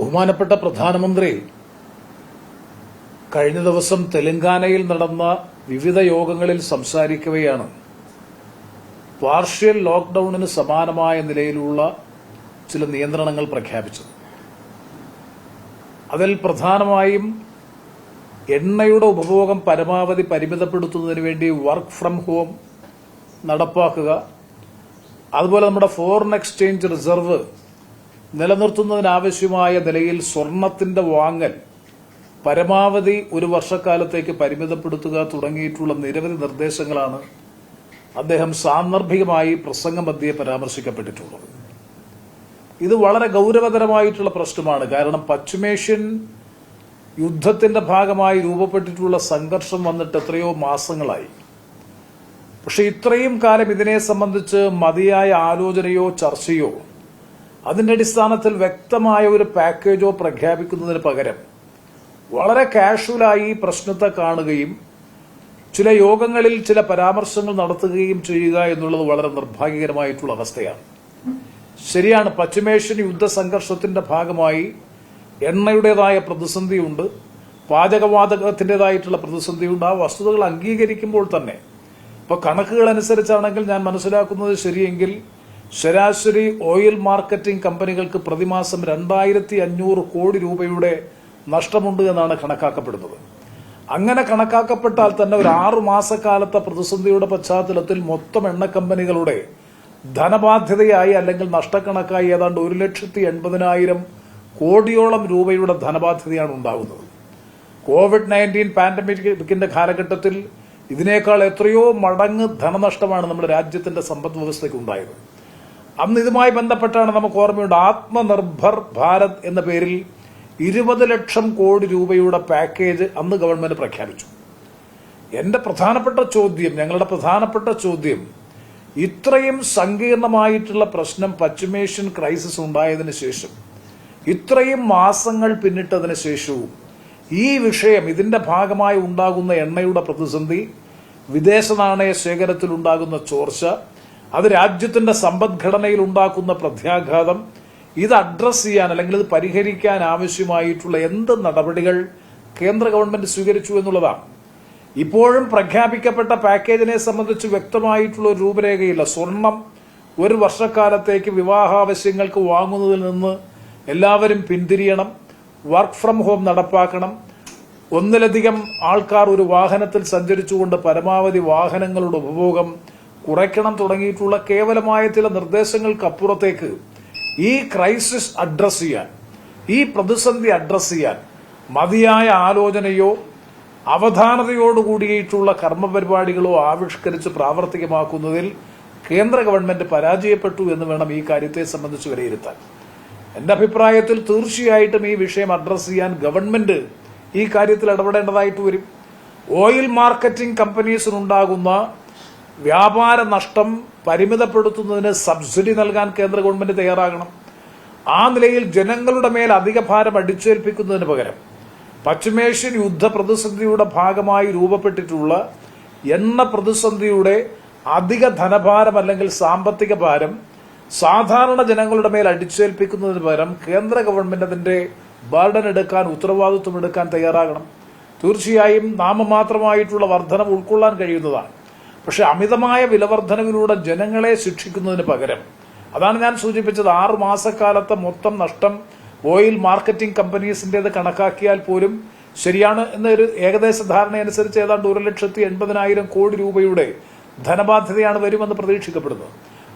ബഹുമാനപ്പെട്ട പ്രധാനമന്ത്രി കഴിഞ്ഞ ദിവസം തെലങ്കാനയിൽ നടന്ന വിവിധ യോഗങ്ങളിൽ സംസാരിക്കവെയാണ് പാർഷ്യൽ ലോക്ക്ഡൌണിന് സമാനമായ നിലയിലുള്ള ചില നിയന്ത്രണങ്ങൾ പ്രഖ്യാപിച്ചത്. അതിൽ പ്രധാനമായും എണ്ണയുടെ ഉപഭോഗം പരമാവധി പരിമിതപ്പെടുത്തുന്നതിന് വേണ്ടി വർക്ക് ഫ്രം ഹോം നടപ്പാക്കുക, അതുപോലെ നമ്മുടെ ഫോറിൻ എക്സ്ചേഞ്ച് റിസർവ് നിലനിർത്തുന്നതിനാവശ്യമായ നിലയിൽ സ്വർണത്തിന്റെ വാങ്ങൽ പരമാവധി ഒരു വർഷക്കാലത്തേക്ക് പരിമിതപ്പെടുത്തുക തുടങ്ങിയിട്ടുള്ള നിരവധി നിർദ്ദേശങ്ങളാണ് അദ്ദേഹം സാന്ദർഭികമായി പ്രസംഗമധ്യേ പരാമർശിക്കപ്പെട്ടിട്ടുള്ളത്. ഇത് വളരെ ഗൌരവതരമായിട്ടുള്ള പ്രശ്നമാണ്. കാരണം പശ്ചിമേഷ്യൻ യുദ്ധത്തിന്റെ ഭാഗമായി രൂപപ്പെട്ടിട്ടുള്ള സംഘർഷം വന്നിട്ട് എത്രയോ മാസങ്ങളായി. പക്ഷെ ഇത്രയും കാലം ഇതിനെ സംബന്ധിച്ച് മതിയായ ആലോചനയോ ചർച്ചയോ അതിന്റെ അടിസ്ഥാനത്തിൽ വ്യക്തമായ ഒരു പാക്കേജോ പ്രഖ്യാപിക്കുന്നതിന് പകരം വളരെ കാഷ്വലായി പ്രശ്നത്തെ കാണുകയും ചില യോഗങ്ങളിൽ ചില പരാമർശങ്ങൾ നടത്തുകയും ചെയ്യുക എന്നുള്ളത് വളരെ നിർഭാഗ്യകരമായിട്ടുള്ള അവസ്ഥയാണ്. ശരിയാണ്, പശ്ചിമേഷ്യൻ യുദ്ധ സംഘർഷത്തിന്റെ ഭാഗമായി എണ്ണയുടേതായ പ്രതിസന്ധിയുണ്ട്, പാചകവാതകത്തിന്റേതായിട്ടുള്ള പ്രതിസന്ധിയുണ്ട്. ആ വസ്തുതകൾ അംഗീകരിക്കുമ്പോൾ തന്നെ ഇപ്പൊ കണക്കുകൾ അനുസരിച്ചാണെങ്കിൽ ഞാൻ മനസ്സിലാക്കുന്നത് ശരിയെങ്കിൽ ശരാശരി ഓയിൽ മാർക്കറ്റിംഗ് കമ്പനികൾക്ക് പ്രതിമാസം 2500 കോടി രൂപയുടെ നഷ്ടമുണ്ട് എന്നാണ് കണക്കാക്കപ്പെടുന്നത്. അങ്ങനെ കണക്കാക്കപ്പെട്ടാൽ തന്നെ ഒരു 6 മാസക്കാലത്തെ പ്രതിസന്ധിയുടെ പശ്ചാത്തലത്തിൽ മൊത്തം എണ്ണ കമ്പനികളുടെ ധനബാധ്യതയായി അല്ലെങ്കിൽ നഷ്ടക്കണക്കായി ഏതാണ്ട് 1,80,000 കോടിയോളം രൂപയുടെ ധനബാധ്യതയാണ് ഉണ്ടാകുന്നത്. കോവിഡ്-19 പാൻഡമിക്കിന്റെ കാലഘട്ടത്തിൽ ഇതിനേക്കാൾ എത്രയോ മടങ്ങ് ധനനഷ്ടമാണ് നമ്മുടെ രാജ്യത്തിന്റെ സമ്പദ് വ്യവസ്ഥയ്ക്ക് ഉണ്ടായത്. അന്ന് ഇതുമായി ബന്ധപ്പെട്ടാണ് നമുക്ക് ഓർമ്മയുണ്ട്, ആത്മനിർഭർ ഭാരത് എന്ന പേരിൽ 20 ലക്ഷം കോടി രൂപയുടെ പാക്കേജ് അന്ന് ഗവൺമെന്റ് പ്രഖ്യാപിച്ചു. ഞങ്ങളുടെ പ്രധാനപ്പെട്ട ചോദ്യം ഇത്രയും സങ്കീർണമായിട്ടുള്ള പ്രശ്നം പശ്ചിമേഷ്യൻ ക്രൈസിസ് ഉണ്ടായതിനു ശേഷം ഇത്രയും മാസങ്ങൾ പിന്നിട്ടതിന് ശേഷവും ഈ വിഷയം, ഇതിന്റെ ഭാഗമായി ഉണ്ടാകുന്ന എണ്ണയുടെ പ്രതിസന്ധി, വിദേശ നാണയ ശേഖരത്തിൽ ഉണ്ടാകുന്ന ചോർച്ച, അത് രാജ്യത്തിന്റെ സമ്പദ്ഘടനയിൽ ഉണ്ടാക്കുന്ന പ്രത്യാഘാതം, ഇത് അഡ്രസ് ചെയ്യാൻ അല്ലെങ്കിൽ ഇത് പരിഹരിക്കാൻ ആവശ്യമായിട്ടുള്ള എന്ത് നടപടികൾ കേന്ദ്ര ഗവൺമെന്റ് സ്വീകരിച്ചു എന്നുള്ളതാണ്. ഇപ്പോഴും പ്രഖ്യാപിക്കപ്പെട്ട പാക്കേജിനെ സംബന്ധിച്ച് വ്യക്തമായിട്ടുള്ള ഒരു രൂപരേഖയില്ല. സ്വർണം ഒരു വർഷക്കാലത്തേക്ക് വിവാഹാവശ്യങ്ങൾക്ക് വാങ്ങുന്നതിൽ നിന്ന് എല്ലാവരും പിന്തിരിയണം, വർക്ക് ഫ്രം ഹോം നടപ്പാക്കണം, ഒന്നിലധികം ആൾക്കാർ ഒരു വാഹനത്തിൽ സഞ്ചരിച്ചുകൊണ്ട് പരമാവധി വാഹനങ്ങളുടെ ഉപഭോഗം കുറയ്ക്കണം തുടങ്ങിയിട്ടുള്ള കേവലമായ ചില നിർദ്ദേശങ്ങൾക്കപ്പുറത്തേക്ക് ഈ ക്രൈസിസ് അഡ്രസ് ചെയ്യാൻ, ഈ പ്രതിസന്ധി അഡ്രസ് ചെയ്യാൻ മതിയായ ആലോചനയോ അവധാനതയോടുകൂടിയിട്ടുള്ള കർമ്മപരിപാടികളോ ആവിഷ്കരിച്ച് പ്രാവർത്തികമാക്കുന്നതിൽ കേന്ദ്ര ഗവൺമെന്റ് പരാജയപ്പെട്ടു എന്ന് വേണം ഈ കാര്യത്തെ സംബന്ധിച്ച് വിലയിരുത്താൻ. എന്റെ അഭിപ്രായത്തിൽ തീർച്ചയായിട്ടും ഈ വിഷയം അഡ്രസ് ചെയ്യാൻ ഗവൺമെന്റ് ഈ കാര്യത്തിൽ ഇടപെടേണ്ടതായിട്ട് വരും. ഓയിൽ മാർക്കറ്റിംഗ് കമ്പനീസിനുണ്ടാകുന്ന വ്യാപാര നഷ്ടം പരിമിതപ്പെടുത്തുന്നതിന് സബ്സിഡി നൽകാൻ കേന്ദ്ര ഗവൺമെന്റ് തയ്യാറാകണം. ആ നിലയിൽ ജനങ്ങളുടെ മേൽ അധിക ഭാരം അടിച്ചേൽപ്പിക്കുന്നതിന് പകരം പശ്ചിമേഷ്യൻ യുദ്ധ പ്രതിസന്ധിയുടെ ഭാഗമായി രൂപപ്പെട്ടിട്ടുള്ള എണ്ണ പ്രതിസന്ധിയുടെ അധിക ധനഭാരം അല്ലെങ്കിൽ സാമ്പത്തിക ഭാരം സാധാരണ ജനങ്ങളുടെ മേൽ അടിച്ചേൽപ്പിക്കുന്നതിന് പകരം കേന്ദ്ര ഗവൺമെന്റ് അതിന്റെ ബർഡൻ എടുക്കാൻ, ഉത്തരവാദിത്വം എടുക്കാൻ തയ്യാറാകണം. തീർച്ചയായും നാമമാത്രമായിട്ടുള്ള വർധനം ഉൾക്കൊള്ളാൻ കഴിയുന്നതാണ്. പക്ഷെ അമിതമായ വിലവർധനവിലൂടെ ജനങ്ങളെ ശിക്ഷിക്കുന്നതിന് പകരം, അതാണ് ഞാൻ സൂചിപ്പിച്ചത്, 6 മാസക്കാലത്തെ മൊത്തം നഷ്ടം ഓയിൽ മാർക്കറ്റിംഗ് കമ്പനീസിന്റേത് കണക്കാക്കിയാൽ പോലും ശരിയാണ് എന്നൊരു ഏകദേശ ധാരണയനുസരിച്ച് ഏതാണ്ട് 1,80,000 കോടി രൂപയുടെ ധനബാധ്യതയാണ് വരുമെന്ന് പ്രതീക്ഷിക്കപ്പെടുന്നത്.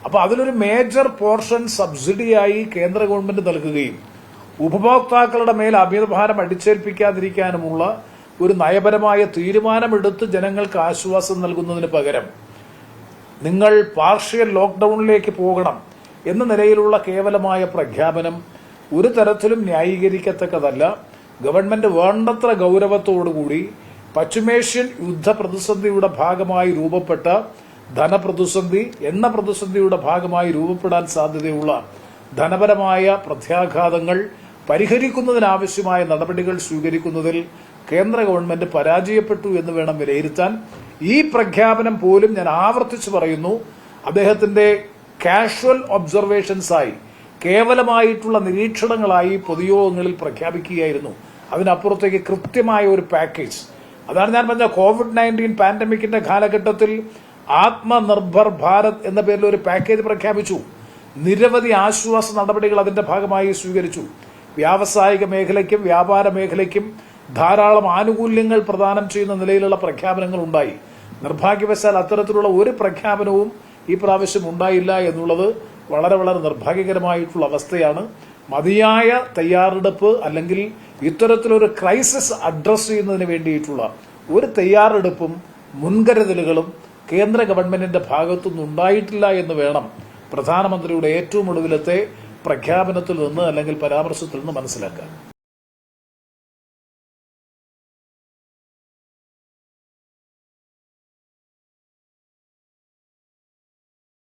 അപ്പൊ അതിലൊരു മേജർ പോർഷൻ സബ്സിഡിയായി കേന്ദ്ര ഗവൺമെന്റ് നൽകുകയും ഉപഭോക്താക്കളുടെ മേൽ അമിതഭാരം അടിച്ചേൽപ്പിക്കാതിരിക്കാനുമുള്ള ഒരു നയപരമായ തീരുമാനമെടുത്ത് ജനങ്ങൾക്ക് ആശ്വാസം നൽകുന്നതിന് പകരം നിങ്ങൾ പാർഷ്യൽ ലോക്ക്ഡൌണിലേക്ക് പോകണം എന്ന നിലയിലുള്ള കേവലമായ പ്രഖ്യാപനം ഒരു തരത്തിലും ന്യായീകരിക്കത്തക്കതല്ല. ഗവൺമെന്റ് വേണ്ടത്ര ഗൌരവത്തോടുകൂടി പശ്ചിമേഷ്യൻ യുദ്ധ പ്രതിസന്ധിയുടെ ഭാഗമായി രൂപപ്പെട്ട ധനപ്രതിസന്ധി, എണ്ണ പ്രതിസന്ധിയുടെ ഭാഗമായി രൂപപ്പെടാൻ സാധ്യതയുള്ള ധനപരമായ പ്രത്യാഘാതങ്ങൾ പരിഹരിക്കുന്നതിനാവശ്യമായ നടപടികൾ സ്വീകരിക്കുന്നതിൽ കേന്ദ്ര ഗവൺമെന്റ് പരാജയപ്പെട്ടു എന്ന് വേണം വിലയിരുത്താൻ. ഈ പ്രഖ്യാപനം പോലും, ഞാൻ ആവർത്തിച്ചു പറയുന്നു, അദ്ദേഹത്തിന്റെ കാഷ്വൽ ഒബ്സർവേഷൻസായി കേവലമായിട്ടുള്ള നിരീക്ഷണങ്ങളായി പൊതുയോഗങ്ങളിൽ പ്രഖ്യാപിക്കുകയായിരുന്നു. അതിനപ്പുറത്തേക്ക് കൃത്യമായ ഒരു പാക്കേജ്. അതാണ് ഞാൻ പറഞ്ഞ COVID-19 പാൻഡമിക്കിന്റെ കാലഘട്ടത്തിൽ ആത്മനിർഭർ ഭാരത് എന്ന പേരിൽ ഒരു പാക്കേജ് പ്രഖ്യാപിച്ചു. നിരവധി ആശ്വാസ നടപടികൾ അതിന്റെ ഭാഗമായി സ്വീകരിച്ചു. വ്യാവസായിക മേഖലയ്ക്കും വ്യാപാര മേഖലയ്ക്കും ധാരാളം ആനുകൂല്യങ്ങൾ പ്രദാനം ചെയ്യുന്ന നിലയിലുള്ള പ്രഖ്യാപനങ്ങൾ ഉണ്ടായി. നിർഭാഗ്യവശാൽ അത്തരത്തിലുള്ള ഒരു പ്രഖ്യാപനവും ഈ പ്രാവശ്യം ഉണ്ടായില്ല എന്നുള്ളത് വളരെ വളരെ നിർഭാഗ്യകരമായിട്ടുള്ള അവസ്ഥയാണ്. മതിയായ തയ്യാറെടുപ്പ് അല്ലെങ്കിൽ ഇത്തരത്തിലൊരു ക്രൈസിസ് അഡ്രസ് ചെയ്യുന്നതിന് വേണ്ടിയിട്ടുള്ള ഒരു തയ്യാറെടുപ്പും മുൻകരുതലുകളും കേന്ദ്ര ഗവൺമെന്റിന്റെ ഭാഗത്തുനിന്ന് ഉണ്ടായിട്ടില്ല എന്ന് വേണം പ്രധാനമന്ത്രിയുടെ ഏറ്റവും ഒടുവിലത്തെ പ്രഖ്യാപനത്തിൽ നിന്ന് അല്ലെങ്കിൽ പരാമർശത്തിൽ നിന്ന് മനസ്സിലാക്കാൻ.